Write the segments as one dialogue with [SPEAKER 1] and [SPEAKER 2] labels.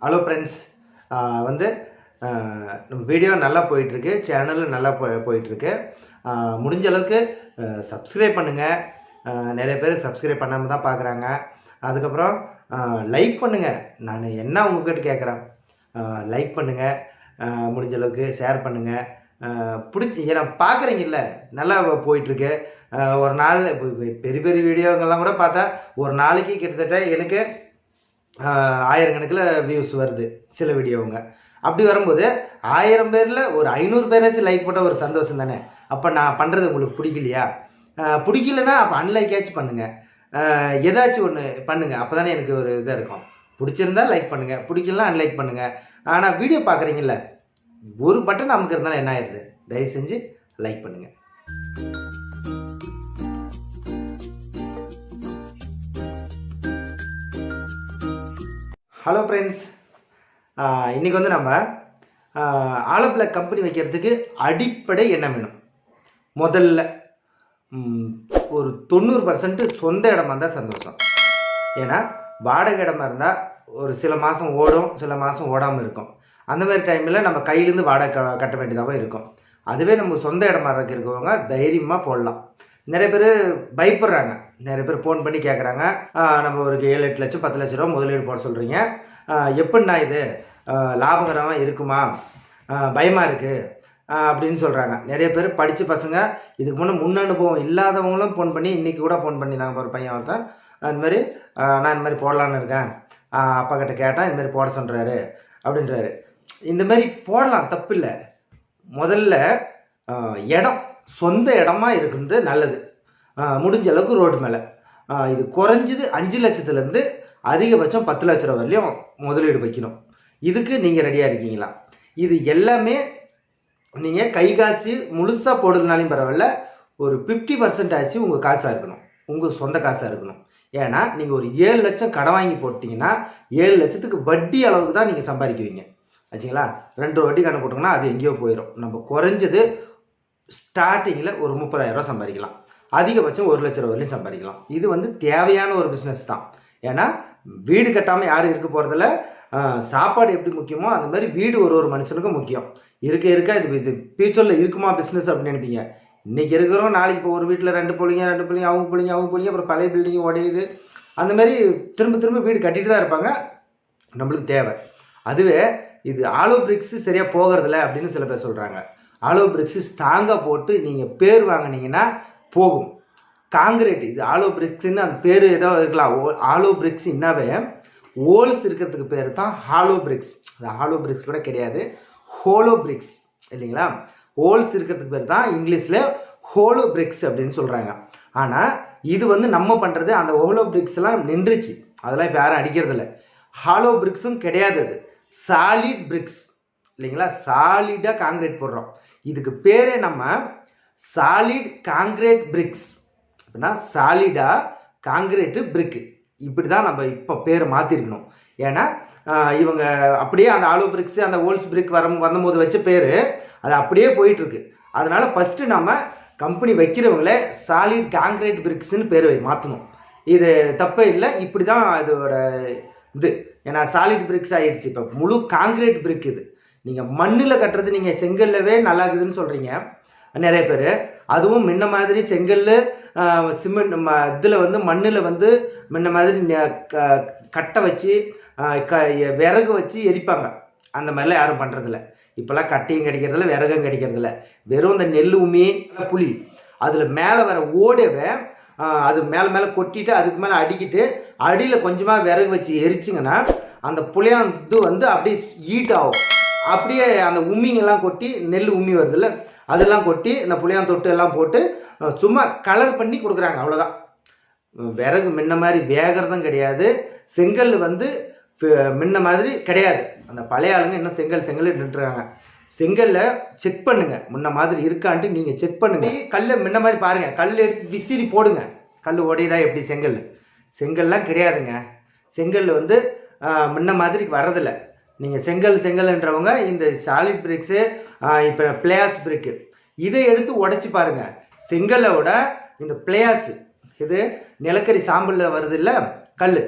[SPEAKER 1] Hello friends. வந்து நம்ம video நல்லா போயிட்டுருக்கு, சேனலும் நல்லா போயிட்டுருக்கு. முடிஞ்ச அளவுக்கு சப்ஸ்கிரைப் பண்ணுங்கள். நிறைய பேர் சப்ஸ்கிரைப் பண்ணாமல் தான் பார்க்குறாங்க. அதுக்கப்புறம் லைக் பண்ணுங்கள். நான் என்ன உங்கள்கிட்ட கேட்குறேன், லைக் பண்ணுங்கள். முடிஞ்ச அளவுக்கு ஷேர் பண்ணுங்கள். ஏன்னா பார்க்குறீங்கல்ல, நல்லா போயிட்டுருக்கு. ஒரு நாள் பெரிய பெரிய வீடியோங்கள்லாம் கூட பார்த்தா ஒரு நாளைக்கு கிட்டத்தட்ட எனக்கு ஆயிரக்கணக்கில் வியூஸ் வருது சில வீடியோவுங்க. அப்படி வரும்போது 1000 பேரில் ஒரு 500 பேராச்சும் லைக் போட்டால் ஒரு சந்தோஷம் தானே. அப்போ நான் பண்ணுறது உங்களுக்கு பிடிக்கலையா? பிடிக்கலன்னா அப்போ அன்லைக்காச்சும் பண்ணுங்கள். ஏதாச்சும் ஒன்று பண்ணுங்கள். அப்போ தானே எனக்கு ஒரு இதாக இருக்கும். பிடிச்சிருந்தா லைக் பண்ணுங்கள், பிடிக்கலாம் அன்லைக் பண்ணுங்கள். ஆனால் வீடியோ பார்க்குறீங்கல்ல, ஒரு பட்டன் நமக்கு இருந்தாலும் என்ன ஆயிடுது? தயவு செஞ்சு லைக் பண்ணுங்கள். Hello friends. இன்றைக்கி வந்து நம்ம ஆலப்பில் கம்பெனி வைக்கிறதுக்கு அடிப்படை என்ன வேணும்? முதல்ல ஒரு 90% சொந்த இடமா இருந்தால் சந்தோஷம். ஏன்னா வாடகை இடமா இருந்தால் ஒரு சில மாதம் ஓடும், சில மாதம் ஓடாமல் இருக்கும். அந்த மாதிரி டைமில் நம்ம கையிலேருந்து வாடகை கட்ட வேண்டியதாகவும் இருக்கும். அதுவே நம்ம சொந்த இடமா இருக்கிறவங்க தைரியமாக போடலாம். நிறைய பேர் பயப்படுறாங்க. நிறைய பேர் ஃபோன் பண்ணி கேட்குறாங்க, நம்ம ஒரு 7-8 லட்சம் 10 லட்ச ரூபா முதலீடு போட சொல்கிறீங்க, எப்படின்னா இது லாபகரமாக இருக்குமா, பயமாக இருக்குது அப்படின்னு சொல்கிறாங்க. நிறைய பேர் படித்த பசங்க, இதுக்கு முன் அனுபவம் இல்லாதவங்களும் ஃபோன் பண்ணி, இன்றைக்கி கூட ஃபோன் பண்ணி தாங்க ஒரு பையன் ஒருத்தன், அதுமாதிரி நான் இந்த மாதிரி போடலான்னு இருக்கேன், அப்பா கிட்ட கேட்டால் இதுமாதிரி போட சொல்கிறாரு அப்படின்றாரு. இந்தமாரி போடலாம், தப்பு இல்லை. முதல்ல இடம் சொந்த இடமா இருக்குது நல்லது. முடிஞ்ச அளவுக்கு ரோடு மேலே இது குறைஞ்சது 5 லட்சத்துலேருந்து அதிகபட்சம் 10 லட்ச ரூபா வரலையும் முதலீடு வைக்கணும். இதுக்கு நீங்கள் ரெடியாக இருக்கீங்களா? இது எல்லாமே நீங்கள் கை காசு முழுசாக போடுறதுனாலையும் பரவாயில்ல, ஒரு 50% ஆச்சு உங்கள் காசாக இருக்கணும், உங்கள் சொந்த காசாக இருக்கணும். ஏன்னா நீங்கள் ஒரு 7 லட்சம் கடன் வாங்கி போட்டிங்கன்னா 7 லட்சத்துக்கு வட்டி அளவுக்கு தான் நீங்கள் சம்பாதிக்குவீங்க ஆச்சுங்களா. 2 வட்டி கணக்கு போட்டிங்கன்னா அது எங்கேயோ போயிடும். நம்ம குறைஞ்சது ஸ்டார்டிங்கில் ஒரு 30,000 ரூபா சம்பாதிக்கலாம், அதிகபட்சம் 1 லட்ச ரூபா வரையும் சம்பாதிக்கலாம். இது வந்து தேவையான ஒரு பிஸ்னஸ் தான். ஏன்னா வீடு கட்டாமல் யாரும் இருக்க போகிறதில்ல. சாப்பாடு எப்படி முக்கியமோ அந்த மாதிரி வீடு ஒரு மனுஷனுக்கும் முக்கியம். இருக்க இது ஃபியூச்சரில் இருக்குமா பிஸ்னஸ் அப்படின்னு நினைப்பீங்க. இன்றைக்கி இருக்கிறோம், நாளைக்கு இப்போ ஒரு வீட்டில் 2 பிள்ளைங்க அவங்க பிள்ளைங்க அப்புறம் பழைய பில்டிங் உடையுது. அந்த மாதிரி திரும்ப வீடு கட்டிட்டு தான் இருப்பாங்க. நம்மளுக்கு தேவை. அதுவே இது ஆலோ பிரிக்ஸு சரியாக போகிறதில்ல அப்படின்னு சில பேர் சொல்கிறாங்க. ஆலோ பிரிக்ஸு ஸ்ட்ராங்காக போட்டு நீங்கள் பேர் வாங்கினீங்கன்னா போகும். காங்கிரீட் இது ஆலோ பிரிக்ஸ்ன்னு அந்த பேர் ஏதோ இருக்கலாம். ஆலோ பிரிக்ஸ் என்னாவே ஹோல்ஸ் இருக்கிறதுக்கு பேர் தான் ஹாலோ பிரிக்ஸ். அது ஹாலோ பிரிக்ஸ் கூட கிடையாது, ஹோலோ பிரிக்ஸ் இல்லைங்களா. ஹோல்ஸ் இருக்கிறதுக்கு பேர் தான் இங்கிலீஷில் ஹோலோ பிரிக்ஸ் அப்படின்னு சொல்கிறாங்க. ஆனால் இது வந்து நம்ம பண்ணுறது அந்த ஹோலோ பிரிக்ஸ் எல்லாம் நின்றுச்சு, அதெல்லாம் இப்போ யாரும் அடிக்கிறதில்ல. ஹாலோ பிரிக்ஸும் கிடையாது, அது சாலிட் பிரிக்ஸ் இல்லைங்களா. சாலிடாக காங்கிரீட் போடுறோம். இதுக்கு பேரே நம்ம சாலிட் காங்கிரீட் பிரிக்ஸ். அப்படின்னா சாலிடாக காங்கிரீட்டு பிரிக்கு, இப்படி தான் நம்ம இப்போ பேர் மாற்றிருக்கணும். ஏன்னா இவங்க அப்படியே அந்த ஆலோ பிரிக்ஸு அந்த ஹோல்ஸ் பிரிக் வந்தபோது வச்ச பேர் அது அப்படியே போயிட்டுருக்கு. அதனால் ஃபஸ்ட்டு நம்ம கம்பெனி வைக்கிறவங்களே சாலிட் காங்கிரீட் பிரிக்ஸ்ன்னு பேர் மாற்றணும். இது தப்பே இல்லை, இப்படி தான் இதோட இது. ஏன்னா சாலிட் பிரிக்ஸ் ஆகிடுச்சு, இப்போ முழு காங்கிரீட் பிரிக் இது. நீங்கள் மண்ணில் கட்டுறது நீங்கள் செங்கல்லவே நல்லா இருக்குதுன்னு சொல்கிறீங்க நிறைய பேர். அதுவும் முன்ன மாதிரி செங்கல் சிமெண்ட் இதில் வந்து மண்ணில் வந்து முன்ன மாதிரி கட்டை வச்சு விறகு வச்சு எரிப்பாங்க. அந்த மாதிரிலாம் யாரும் பண்ணுறதில்ல. இப்போல்லாம் கட்டையும் கிடைக்கிறதில்ல, விறகும் கிடைக்கிறதில்ல. வெறும் இந்த நெல் உமி புளி அதில் மேலே வர ஓடவே அது மேலே கொட்டிட்டு அதுக்கு மேலே அடிக்கிட்டு அடியில் கொஞ்சமாக விறகு வச்சு எரிச்சிங்கன்னா அந்த புளியாந்து வந்து அப்படியே ஹீட் ஆகும். அப்படியே அந்த உம்மிங்கெல்லாம் கொட்டி, நெல் உம்மி வருதுல்ல அதெல்லாம் கொட்டி இந்த புளியான் தொட்டு எல்லாம் போட்டு சும்மா கலர் பண்ணி கொடுக்குறாங்க, அவ்வளோதான். விறகு முன்ன மாதிரி வேகிறதும் கிடையாது, செங்கல் வந்து முன்ன மாதிரி கிடையாது. அந்த பழைய ஆளுங்க இன்னும் செங்கல் நின்றுறாங்க. செங்கலில் செக் பண்ணுங்கள், முன்ன மாதிரி இருக்கான்ட்டு நீங்கள் செக் பண்ணுங்கள். கல்லை முன்ன மாதிரி பாருங்கள், கல் எடுத்து விசிறி போடுங்க, கல் உடையதா எப்படி? செங்கல்லாம் கிடையாதுங்க. செங்கல் வந்து முன்ன மாதிரி வரதில்லை. நீங்கள் செங்கல்ன்றவங்க இந்த சாலிட் பிரிக்ஸு, இப்போ பிளேயாஸ் பிரிக்கு இதை எடுத்து உடைச்சி பாருங்கள். செங்கலை விட இந்த பிளேயாஸு, இது நிலக்கரி சாம்பலில் வருது இல்லை கல்,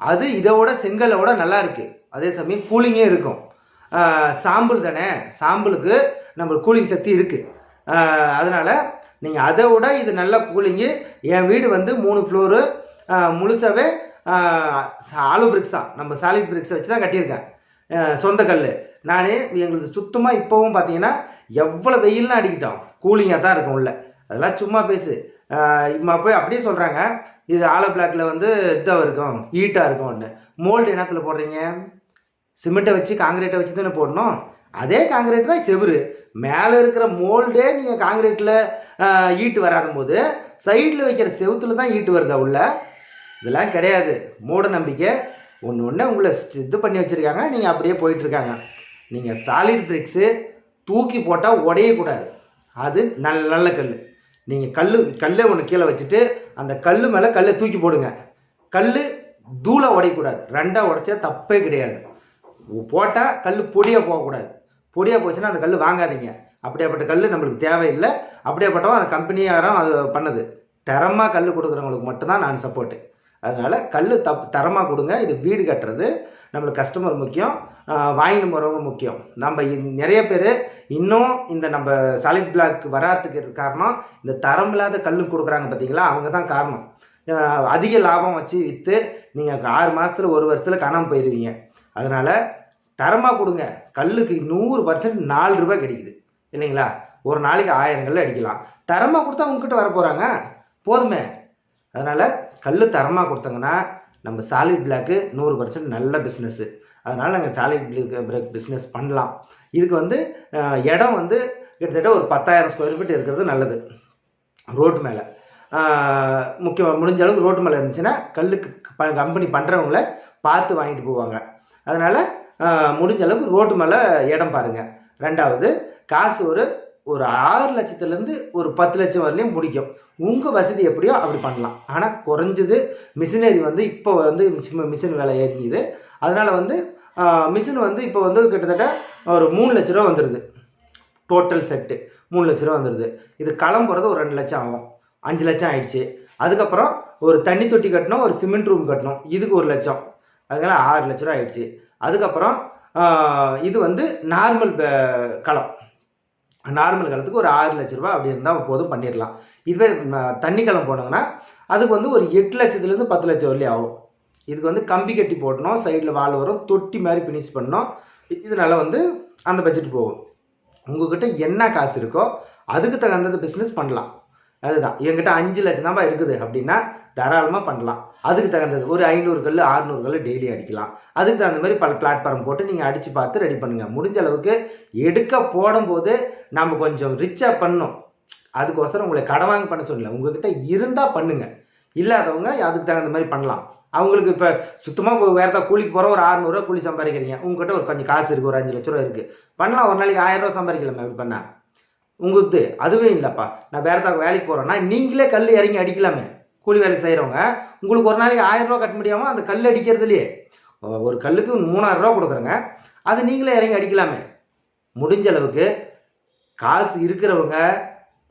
[SPEAKER 1] அது இதோட செங்கலை விட நல்லா இருக்குது. அதே சமயம் கூலிங்கே இருக்கும். சாம்பிள் தானே, சாம்பிளுக்கு நம்மளுக்கு கூலிங் சக்தி இருக்குது. அதனால் நீங்கள் அதை விட இது நல்ல கூலிங்கு. என் வீடு வந்து 3 ஃப்ளோரு முழுசாகவே ஆலு பிரிக்ஸ் தான், நம்ம சாலிட் பிரிக்ஸை வச்சு தான் கட்டியிருக்கேன். சொந்த கல். நானே எங்களுக்கு சுத்தமாக இப்போவும் பார்த்தீங்கன்னா எவ்வளோ வெயில்லாம் அடிக்கிட்டோம், கூலிங்காக தான் இருக்கும் உள்ள. அதெல்லாம் சும்மா பேசு. இப்போ போய் அப்படியே சொல்கிறாங்க இது ஆலோ பிளாக்கில் வந்து இதாக இருக்கும், ஹீட்டாக இருக்கும் ஒன்று. மோல்டு என்னத்தில் போடுறீங்க? சிமெண்ட்டை வச்சு காங்கிரீட்டை வச்சு தானே போடணும். அதே காங்கிரீட் தான் செவுரு. மேலே இருக்கிற மோல்டே நீங்கள் காங்கிரீட்டில் ஈட்டு வராத போது சைடில் வைக்கிற செவுத்துல தான் ஈட்டு வருதா உள்ள? இதெல்லாம் கிடையாது, மூட நம்பிக்கை. ஒன்று உங்களை இது பண்ணி வச்சுருக்காங்க, நீங்கள் அப்படியே போயிட்டுருக்காங்க. நீங்கள் சாலிட் பிரிக்ஸு தூக்கி போட்டால் உடையக்கூடாது. அது நல்ல கல். நீங்கள் கல்லை ஒன்று கீழே வச்சுட்டு அந்த கல் மேலே கல்லை தூக்கி போடுங்க. கல் தூளை உடையக்கூடாது. 2ஆக உடைச்சா தப்பே கிடையாது. போட்டால் கல் பொடியாக போகக்கூடாது. பொடியாக போச்சுன்னா அந்த கல் வாங்காதீங்க. அப்படியேப்பட்ட கல் நம்மளுக்கு தேவையில்லை. அப்படியேப்பட்டவன் அந்த கம்பெனியாரும் அது பண்ணுது. தரமாக கல் கொடுக்குறவங்களுக்கு மட்டும்தான் நான் சப்போர்ட்டு. அதனால் கல் தரமாக கொடுங்க. இது வீடு கட்டுறது நம்மளுக்கு கஸ்டமர் முக்கியம், வாங்கிட்டு போகிறவங்க முக்கியம். நம்ம நிறைய பேர் இன்னும் இந்த நம்ம சாலிட் பிளாக் வராதுக்கு காரணம் இந்த தரம் இல்லாத கல் கொடுக்குறாங்க பார்த்தீங்களா, அவங்க தான் காரணம். அதிக லாபம் வச்சு விற்று நீங்கள் 6 மாதத்தில் 1 வருஷத்தில் காணாமல் போயிடுவீங்க. அதனால் தரமாக கொடுங்க. கல்லுக்கு 100% 4 ரூபாய் கிடைக்குது இல்லைங்களா? ஒரு நாளைக்கு 1000 கல் அடிக்கலாம். தரமாக கொடுத்தா உங்ககிட்ட வர போகிறாங்க, போதுமே. அதனால் கல் தரமாக கொடுத்தாங்கன்னா நம்ம சாலிட் பிளாக்கு 100% நல்ல பிஸ்னஸ்ஸு. அதனால் நாங்கள் சாலிட் பிளாக் பிஸ்னஸ் பண்ணலாம். இதுக்கு வந்து இடம் வந்து கிட்டத்தட்ட ஒரு 10,000 ஸ்கொயர் ஃபீட் இருக்கிறது நல்லது. ரோட்டு மேலே முக்கியம் முடிஞ்ச அளவுக்கு ரோட்டு மேலே இருந்துச்சுன்னா கல்லுக்கு கம்பெனி பண்ணுறவங்கள பார்த்து வாங்கிட்டு போவாங்க. அதனால் முடிஞ்ச அளவுக்கு ரோட்டு மேலே இடம் பாருங்கள். 2வது காசு ஒரு 6 லட்சத்துலேருந்து ஒரு 10 லட்சம் வரலையும் முடிக்கும். உங்கள் வசதி எப்படியோ அப்படி பண்ணலாம். ஆனால் குறைஞ்சது மிஷினரி வந்து இப்போ வந்து மிஷின் விலை ஏறிக்குது. அதனால் வந்து மிஷின் வந்து இப்போ வந்து கிட்டத்தட்ட ஒரு 3 லட்ச ரூபா வந்துடுது. டோட்டல் செட்டு 3 லட்ச ரூபா வந்துடுது. இது கிளம்புறது ஒரு 2 லட்சம் ஆகும். 5 லட்சம் ஆயிடுச்சு. அதுக்கப்புறம் ஒரு தண்ணி தொட்டி கட்டணும், ஒரு சிமெண்ட் ரூம் கட்டணும், இதுக்கு 1 லட்சம். அதனால் 6 லட்ச ரூபா ஆயிடுச்சு. அதுக்கப்புறம் இது வந்து நார்மல் களம். நார்மல் களத்துக்கு ஒரு 6 லட்ச ரூபா அப்படி இருந்தால் போதும், பண்ணிடலாம். இதுவே தண்ணி களம் போனோங்கன்னா அதுக்கு வந்து ஒரு 8 லட்சத்துலேருந்து 10 லட்சம் வரலையும் ஆகும். இதுக்கு வந்து கம்பி கட்டி போடணும், சைடில் வால் வரும், தொட்டி மாதிரி ஃபினிஷ் பண்ணணும். இதனால வந்து அந்த பட்ஜெட் போகும். உங்கள்கிட்ட என்ன காசு இருக்கோ அதுக்கு தகுந்தது பிஸ்னஸ் பண்ணலாம். அதுதான் என்கிட்ட 5 லட்சம் தான்ப்பா இருக்குது அப்படின்னா தாராளமாக பண்ணலாம். அதுக்கு தகுந்தது ஒரு 500 கல் 600 கல் டெய்லி அடிக்கலாம். அதுக்கு தகுந்த மாதிரி பல பிளாட்ஃபார்ம் போட்டு நீங்கள் அடித்து பார்த்து ரெடி பண்ணுங்கள். முடிஞ்ச அளவுக்கு எடுக்க போடும்போது நம்ம கொஞ்சம் ரிச்சாக பண்ணணும். அதுக்கோசரம் உங்களை கடன் வாங்கி பண்ண சொல்லலை. உங்கள்கிட்ட இருந்தால் பண்ணுங்கள், இல்லாதவங்க அதுக்கு தகுந்த மாதிரி பண்ணலாம். அவங்களுக்கு இப்போ சுத்தமாக வேறு ஏதாவது கூலிக்கு போகிற ஒரு 600 ரூபா கூலி சம்பாதிக்கிறீங்க, உங்கள்கிட்ட ஒரு கொஞ்சம் காசு இருக்குது, ஒரு 5 லட்ச ரூபா இருக்குது, பண்ணலாம். ஒரு நாளைக்கு 1000 ரூபா சம்பாதிக்கலாமா இப்படி பண்ணால்? உங்களுக்கு அதுவே இல்லைப்பா, நான் வேறு ஏதாவது வேலைக்கு போகிறேன்னா நீங்களே கல் இறங்கி அடிக்கலாமே. கூலி வேலைக்கு செய்கிறவங்க உங்களுக்கு ஒரு நாளைக்கு 1000 ரூபா கட்ட முடியாமல் அந்த கல் அடிக்கிறதுலையே ஒரு கல்லுக்கு 3000 ரூபா கொடுக்குறேங்க, அது நீங்களே இறங்கி அடிக்கலாமே. முடிஞ்ச அளவுக்கு காசு இருக்கிறவங்க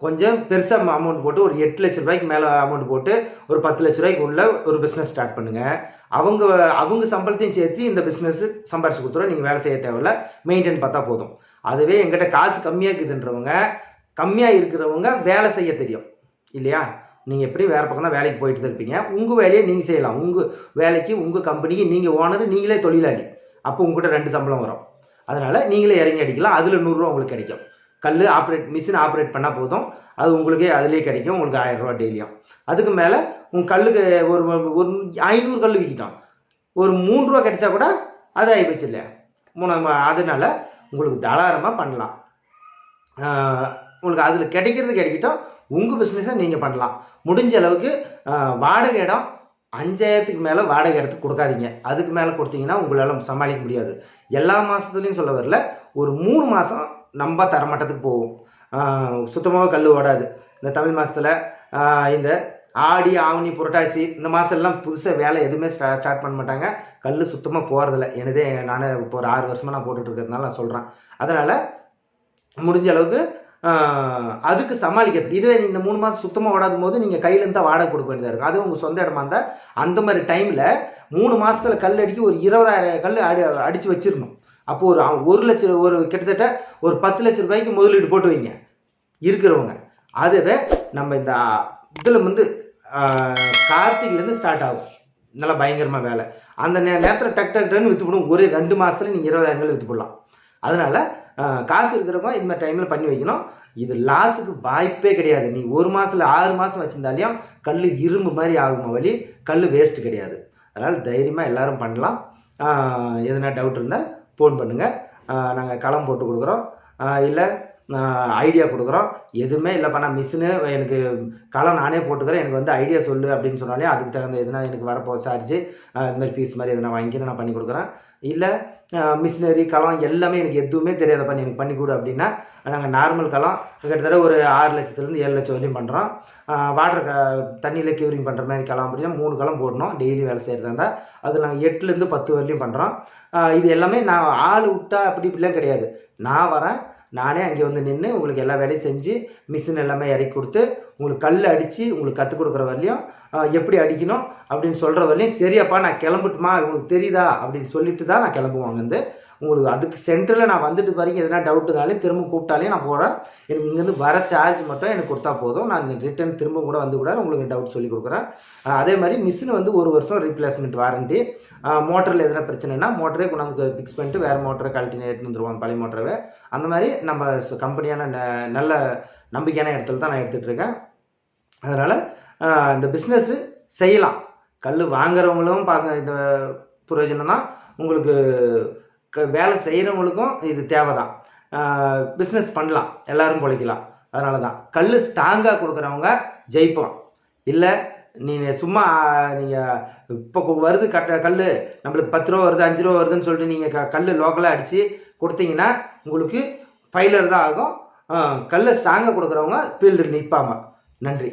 [SPEAKER 1] கொஞ்சம் பெருசாக அமௌண்ட் போட்டு ஒரு 8 லட்ச ரூபாய்க்கு மேலே அமௌண்ட் போட்டு ஒரு 10 லட்ச ரூபாய்க்கு உள்ள ஒரு பிஸ்னஸ் ஸ்டார்ட் பண்ணுங்கள். அவங்க சம்பளத்தையும் சேர்த்து இந்த பிஸ்னஸ் சம்பாரிச்சு கொடுத்துருவோம். நீங்கள் வேலை செய்ய தேவையில்ல, மெயின்டைன் பார்த்தா போதும். அதுவே எங்கிட்ட காசு கம்மியாக இருக்குதுன்றவங்க, கம்மியாக இருக்கிறவங்க வேலை செய்ய தெரியும் இல்லையா? நீங்கள் எப்படி வேறு பக்கம் தான் வேலைக்கு போயிட்டு தான் இருப்பீங்க. உங்கள் வேலையை நீங்கள் செய்யலாம். உங்கள் வேலைக்கு உங்கள் கம்பெனிக்கு நீங்கள் ஓனர், நீங்களே தொழிலாளி. அப்போ உங்கள்கிட்ட 2 சம்பளம் வரும். அதனால் நீங்களே இறங்கி அடிக்கலாம். அதில் 100 ரூபா உங்களுக்கு கிடைக்கும். கல் மிஷின் ஆப்ரேட் பண்ணால் போதும், அது உங்களுக்கே அதிலே கிடைக்கும். உங்களுக்கு 1000 ரூபா டெய்லியும். அதுக்கு மேலே உங்கள் கல்லுக்கு ஒரு 500 கல் விற்கிட்டோம், ஒரு 3 ரூபா கிடைச்சா கூட அது ஆகிப்போச்சு இல்லையா? அதனால உங்களுக்கு தாராளமாக பண்ணலாம். உங்களுக்கு அதில் கிடைக்கட்டும். உங்கள் பிஸ்னஸை நீங்கள் பண்ணலாம். முடிஞ்ச அளவுக்கு வாடகை இடம் 5000க்கு மேலே வாடகை இடத்துக்கு கொடுக்காதீங்க. அதுக்கு மேலே கொடுத்தீங்கன்னா உங்களால் சமாளிக்க முடியாது. எல்லா மாதத்துலேயும் சொல்ல வரல, ஒரு 3 மாதம் நம்ம தரமட்டத்துக்கு போகும். சுத்தமாக கல் ஓடாது. இந்த தமிழ் மாதத்தில் இந்த ஆடி ஆவணி புரட்டாசி இந்த மாதம்லாம் புதுசாக வேலை எதுவுமே ஸ்டார்ட் பண்ண மாட்டாங்க. கல் சுத்தமாக போகிறதில்ல. எனதே நானே இப்போ ஒரு 6 வருஷமாக நான் போட்டுட்டு இருக்கிறதுனால நான் சொல்கிறேன். அதனால் முடிஞ்ச அளவுக்கு அதுக்கு சமாளிக்கிறது. இதுவே இந்த 3 மாதம் சுத்தமாக ஓடாத போது நீங்கள் கையிலேருந்து தான் வாடகை கொடுக்க வேண்டியதாக இருக்கும். அதுவும் உங்கள் சொந்த இடமா இருந்தால் அந்த மாதிரி டைமில் 3 மாதத்தில் கல் அடிக்க ஒரு 20,000 கல் அடித்து வச்சிடணும். அப்போது ஒரு 1 லட்சம் கிட்டத்தட்ட ஒரு 10 லட்ச ரூபாய்க்கு முதலீடு போட்டு வைங்க இருக்கிறவங்க. அதுவே நம்ம இந்த இதில் வந்து கார்த்திகைலேருந்து ஸ்டார்ட் ஆகும் நல்லா பயங்கரமாக வேலை. அந்த நேரத்தில் டக்குன்னு விற்று போடும். ஒரே 2 மாதத்துல நீங்கள் 20,000 கல் விற்று போடலாம். அதனால் காசு இருக்கிறவங்க இந்த மாதிரி டைமில் பண்ணி வைக்கணும். இது லாஸுக்கு வாய்ப்பே கிடையாது. நீ 1 மாதத்தில் 6 மாதம் வச்சுருந்தாலையும் கல் இரும்பு மாதிரி ஆகுமா வழி, கல் வேஸ்ட்டு கிடையாது. அதனால் தைரியமாக எல்லோரும் பண்ணலாம். எதுனா டவுட் இருந்தால் ஃபோன் பண்ணுங்கள். நாங்கள் களம் போட்டு கொடுக்குறோம், இல்லை ஐடியா கொடுக்குறோம். எதுவுமே இல்லைப்பா நான் மிஷினு எனக்கு களம் நானே போட்டுக்கிறேன், எனக்கு வந்து ஐடியா சொல்லு அப்படின்னு சொன்னாலே அதுக்கு தகுந்த எதுனா எனக்கு வரப்போ சார்ஜு இந்த மாதிரி ஃபீஸ் மாதிரி எதுனா வாங்கிக்கிறேன், நான் பண்ணி கொடுக்குறேன். இல்லை மிஷினரி களம் எல்லாமே எனக்கு எதுவுமே தெரியாதப்பா நீ எனக்கு பண்ணி கொடு அப்படின்னா நாங்கள் நார்மல் களம் கிட்டத்தட்ட ஒரு 6 லட்சத்துலேருந்து 7 லட்சம் வரையும் பண்ணுறோம். வாட்டர் தண்ணியில் க்யூரிங் பண்ணுற மாதிரி களம் அப்படின்னா 3 களம் போடணும் டெய்லி வேலை செய்கிறதா இருந்தால். அது நாங்கள் 8லேருந்து 10 வரையும் பண்ணுறோம். இது எல்லாமே நான் ஆள் விட்டா அப்படி இப்படிலாம் கிடையாது. நான் வரேன், நானே அங்கே வந்து நின்று உங்களுக்கு எல்லா வேலையும் செஞ்சு மிஷின் எல்லாமே இறக்கி கொடுத்து உங்களுக்கு கல் அடித்து உங்களுக்கு கற்றுக் கொடுக்குற வரலையும் எப்படி அடிக்கணும் அப்படின்னு சொல்கிற வரலையும் சரியாப்பா நான் கிளம்பட்டுமா உங்களுக்கு தெரியுதா அப்படின்னு சொல்லிட்டு தான் நான் கிளம்புவாங்க. வந்து உங்களுக்கு அதுக்கு சென்டரில் நான் வந்துட்டு பாருங்க எதனா டவுட்டுனாலும் திரும்ப கூப்பிட்டாலே நான் போகிறேன். எனக்கு இங்கேருந்து வர சார்ஜ் மட்டும் எனக்கு கொடுத்தா போதும். நான் ரிட்டன் திரும்ப கூட வந்து கூட உங்களுக்கு டவுட் சொல்லி கொடுக்குறேன். அதே மாதிரி மிஷின் வந்து 1 வருஷம் ரீப்ளேஸ்மெண்ட் வாரண்டி. மோட்டரில் எதனா பிரச்சனைனா மோட்டரே கொண்டாந்து ஃபிக்ஸ் பண்ணிட்டு வேறு மோட்டரை கழட்டி எடுத்துன்னு வந்துடுவாங்க பழைய மோட்டரவே. அந்த மாதிரி நம்ம கம்பெனியான நல்ல நம்பிக்கையான இடத்துல தான் நான் எடுத்துகிட்ருக்கேன். அதனால் இந்த பிஸ்னஸ்ஸு செய்யலாம். கல் வாங்குறவங்களும் இந்த பிரயோஜனம் தான், உங்களுக்கு வேலை செய்கிறவங்களுக்கும் இது தேவை தான். பிஸ்னஸ் பண்ணலாம், எல்லோரும் பொழைக்கலாம். அதனால தான் கல் ஸ்ட்ராங்காக கொடுக்குறவங்க ஜெயிப்போம். இல்லை நீங்கள் சும்மா நீங்கள் இப்போ வருது கல் நம்மளுக்கு 10 ரூபா வருது 5 ரூபா வருதுன்னு சொல்லிட்டு நீங்கள் கல் லோக்கலாக அடித்து கொடுத்தீங்கன்னா உங்களுக்கு ஃபைலர் தான் ஆகும். கல்லை ஸ்ட்ராங்காக கொடுக்குறவங்க ஃபீல்டில் நிற்பாங்க. நன்றி.